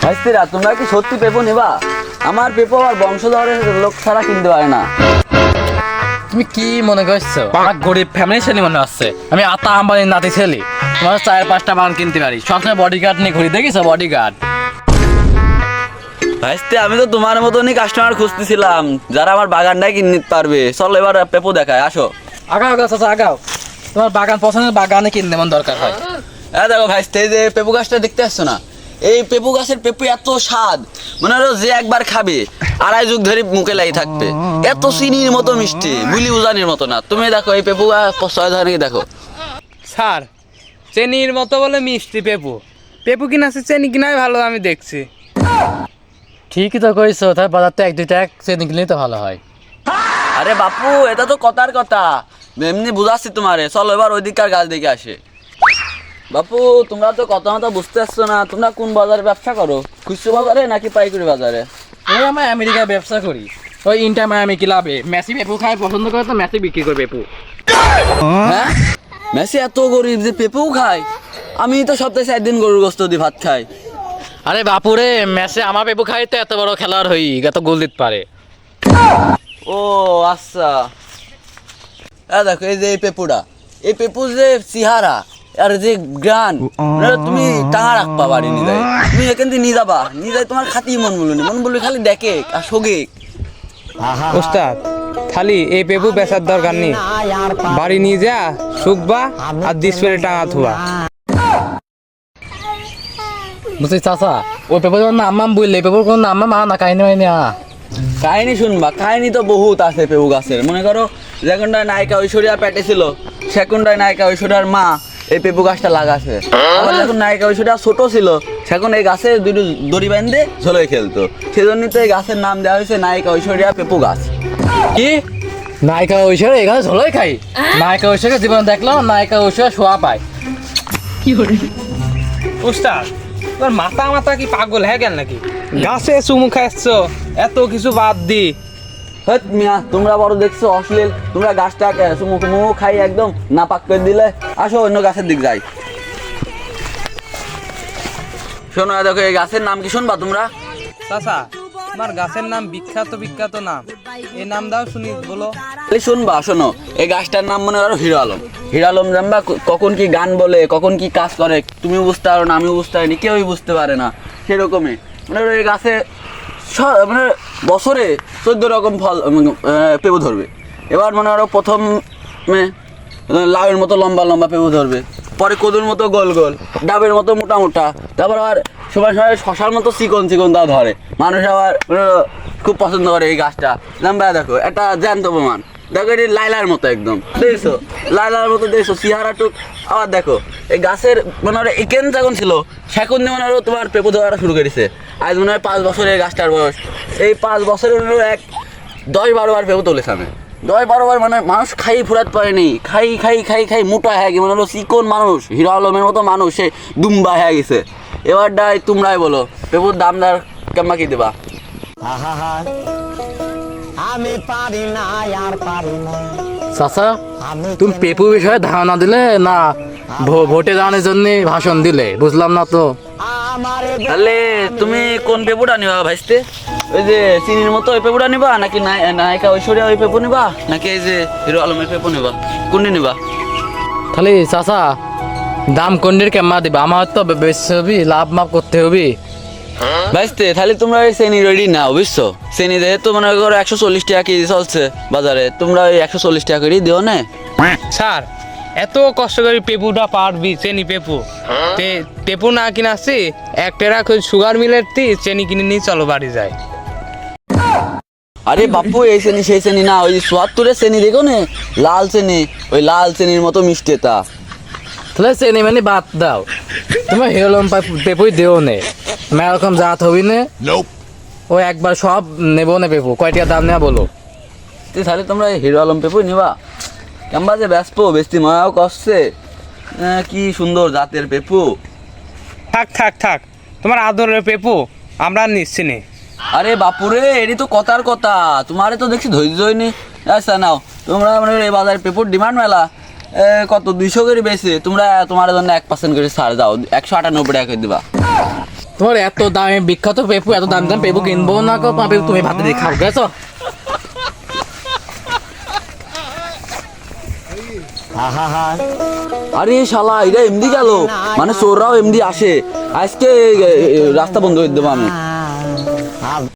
ভাইস্তিরা তোমরা কি সত্যি পেপো নেবা? আমার পেপো আর বংশধরের লোক ছাড়া কিনতে পারে না। তুমি কি মনে করছো আমার গরিব ফ্যামিলি ছেলে মনে হচ্ছে? আমি আতা আম্বানির নাতি ছেলে, তোমার 4-5টা বাগান কিনতে পারি, সবসময় বডিগার্ড নিয়ে ঘুরি, দেখিস বডিগার্ড। ভাইস্তে আমি তো তোমার মতনই কাস্টমার খুঁজতেছিলাম যারা আমার বাগানটাই কিনে নিতে পারবে। চলো এবার পেপো দেখায়, আসো। আগাও আগাও চাচা আগাও, তোমার বাগান পছন্দের বাগানে কিনতে মন দরকার হয়। হ্যাঁ দেখো ভাইস্তে, এই যে পেপো গাছটা দেখতে আসছো না, এই পেপু গাছের পেপু এত স্বাদ, মনে হলো যে একবার খাবে 2.5 যুগ ধরে মুখে লাই থাকবে। এত চিনির মতো মিষ্টি, বুলি উজানির মতো না। তুমি দেখো এই পেপু গাছ পছন্দ হয় নাকি দেখো। স্যার চেনির মতো বলে মিষ্টি পেপু, পেপু কিনা আছে চেনি কিনাই ভালো আমি দেখছি। ঠিকই তো কইছো, তাই বাজার তো 1-2টা চেনি কিনলেই তো ভালো হয়। আরে বাপু এটা তো কথার কথা, এমনি বুঝাচ্ছি তোমারে। চলো এবার ওই দিককার গাছ দেখে আসে। বাপু তোমরা তো কথা মতো বুঝতে পারছো না, তোমরা কোন বাজারে ব্যবসা করো? খুচরো বাজারে নাকি পাইকারি বাজারে? ওই আমরা আমেরিকায় ব্যবসা করি, ওই ইন্টার মায়ামি ক্লাবে মেসি পেপু খায় পছন্দ করে তো মেসি বিক্রি করে পেপু। হ্যাঁ মেসি এত গরিব যে পেঁপেও খায়? আমি তো সপ্তাহে 4 দিন গরুর গোস্ত দিয়ে ভাত খাই। আরে বাপুরে, মেসে আমার পেপু খাই তো এত বড় খেলোয়াড় হই, এত গোল দিতে পারে। ও আচ্ছা, দেখো এই যে এই পেপুটা, এই পেপু যে চেহারা আর যে গ্রান, তুমি টাঙা রাখবা বাড়ি নিয়ে যায়। তুমি এখান থেকে নিয়ে যাবা, নিয়ে যায় তোমার খাতি মন বললো খালি দেখে আর শোকে। ওস্তাদ খালি এই পেপু বেচার দরকার নেই, বাড়ি নিয়ে যা শুকবা আর ডিসপ্লে টাঙা থুবা। বুঝছি চাচা, ওই পেপার নাম বললে পেপার কোনো নাম না কাহিনী হয়নি। কাহিনী শুনবা, কাহিনী তো বহুত আছে পেপু গাছের। মনে করো যেখানটায় নায়িকা ঐশ্বরিয়া পেটে ছিল, সেখানটায় নায়িকা ঐশ্বরিয়ার মা এই পেপু গাছটা লাগাছে। আবার যখন নায়িকা ঐশ্বরিয়া ছোট ছিল, সেখন এই গাছে দুটো দড়ি বাঁধে ঝোলই খেলতো। সেজন্যই তো এই গাছের নাম দেওয়া হয়েছে নায়িকা ঐশ্বরিয়া পেপু গাছ। কি নায়িকা ঐশ্বর্য এখানে ঝোলাই খাই? নায়িকা ঐশ্বর্য জীবনে দেখলাম নায়িকা ঐশ্বর্য শোয়া পায়। ওস্তাদ তোর মাথা মাথা কি পাগল হয়ে গেল নাকি? গাছে চুমু খাচ্ছ, এত কিছু বাদ দি। হ্যাঁ মিয়া, তোমরা বড় দেখছো অশ্লীল। তোমরা গাছটা মুখো খাই একদম না পাক করে দিলে। আসো অন্য গাছের দিক যাই। শোনো দেখো এই গাছের নাম কি শুনবা তোমরা? চাচা তোমার গাছের নাম বিখ্যাত বিখ্যাত নাম, এই নাম দাও শুনি বলো। শুনবা, শোনো এই গাছটার নাম মনে করো হিরো আলম। হিরো আলম জানবা কখন কি গান বলে, কখন কি কাজ করে, তুমি বুঝতে পারো না, আমিও বুঝতে পারিনি, কেউই বুঝতে পারে না। সেরকমই মানে এই গাছে মানে বছরে 14 রকম ফল পেঁপু ধরবে। এবার মনে করো প্রথমে লাউয়ের মতো লম্বা লম্বা পেঁপু ধরবে, পরে কদুর মতো গোল গোল, ডাবের মতো মোটা মোটা, তারপর আবার সময় সময় শশার মতো চিকন চিকন তাও ধরে। মানুষ আবার খুব পছন্দ করে এই গাছটা। জানবা দেখো একটা জ্যান্ত প্রমাণ, দেখো এটি লাইলার মতো একদম, দেখছো লাইলার মতো দেখছো চেহারাটুক। আবার দেখো এই গাছের মনে হয় একেন যখন ছিল সেখন দিয়ে মনে হয় তোমার পেঁপু ধরা শুরু করেছে। আজ মনে হয় 5 বছর এই গাছটার বয়স। এই 5 বছরের 10-12 বার পেঁপু তুলেছে আমি। 10-12 বার মানে মানুষ খাই ফুরাতে পারেনি, খাই খাই খাই খাই মোটা হয়ে গেছে। মনে হলো চিকন মানুষ, হিরো আলমের মতো মানুষ সে দুম্বা হয়ে গেছে। এবার তোমরাই বলো পেঁপুর দামদার কেমন কি দেবা? আমি পারি না আর পারি না। চাচা তুমি পেপু বিষয়ে ধারণা দিলে না ভোটে দাঁড়ানোর জন্য ভাষণ দিলে? বুঝলাম না তো। তাহলে তুমি কোন পেঁপুটা নিবা ভাইস্তে? ওই যে চিনির মতো ওই পেঁপুটা নিবা, নাকি নায়িকা ঐশ্বরিয়া ওই পেঁপু নিবা, নাকি এই যে হিরো আলমের পেঁপু নিবা? কোনটি নিবা? তাহলে চাচা দাম কোনটির কেমন দিবা? আমার তো বেশি হবি, লাভ মাপ করতে হবি। ভাইস্তে তাহলে তোমরা ওই চেনি রেডি নাও, বুঝছো? চেনি যেহেতু মনে করো 140 টাকা কেজি চলছে বাজারে, তোমরা ওই 140 টাকা করে দিও না। স্যার এত কষ্ট করে পেপুটা পারবি, চেনি পেপু পেপু না কিনে আসছি 1 ট্রাক সুগার মিলের চেনি কিনে নিয়ে চলো বাড়ি যায়। আরে বাপু এই চেনি সেই চেনি না, ওই 74-এর চেনি দেখো না, লাল চেনি, ওই লাল চেনির মতো মিষ্টি এটা। তাহলে চেনি মানে বাদ দাও, তোমার হিরোলম পেপুই দেও নে, এরকম জাত হবি না। ও একবার সব নেবো না পেপু, কয় টাকা দাম নেওয়া বলো? তাহলে তোমরা হিরো আলম পেপুই নিবা? কেমবা যে ব্যস্ত বেশি মায়াও কষছে, কি সুন্দর জাতের পেপু। থাক থাক থাক, তোমার আদরের পেপু আমরা নিচ্ছি নে। আরে বাপুরে এটি তো কথার কথা, তোমারে তো দেখছি ধৈর্যই নেই। আচ্ছা নাও, তোমরা মানে এই বাজারে পেপুর ডিমান্ড মেলা, কত 200 করে বেশি, তোমরা তোমার জন্য 1% করে ছাড় দাও, 198 টাকা করে দিবা। তোমার এত দামে বিখ্যাত পেপু, এত দাম দাম পেপু কিনবো না কো, তোমার পেপু তুমি ভাতে দিয়ে খাও, গেছো? আহা হা আরে শালা এটা এমডি গেল, মানে চোররাও এমডি আসে। আজকে রাস্তা বন্ধ করে দেবো আমি।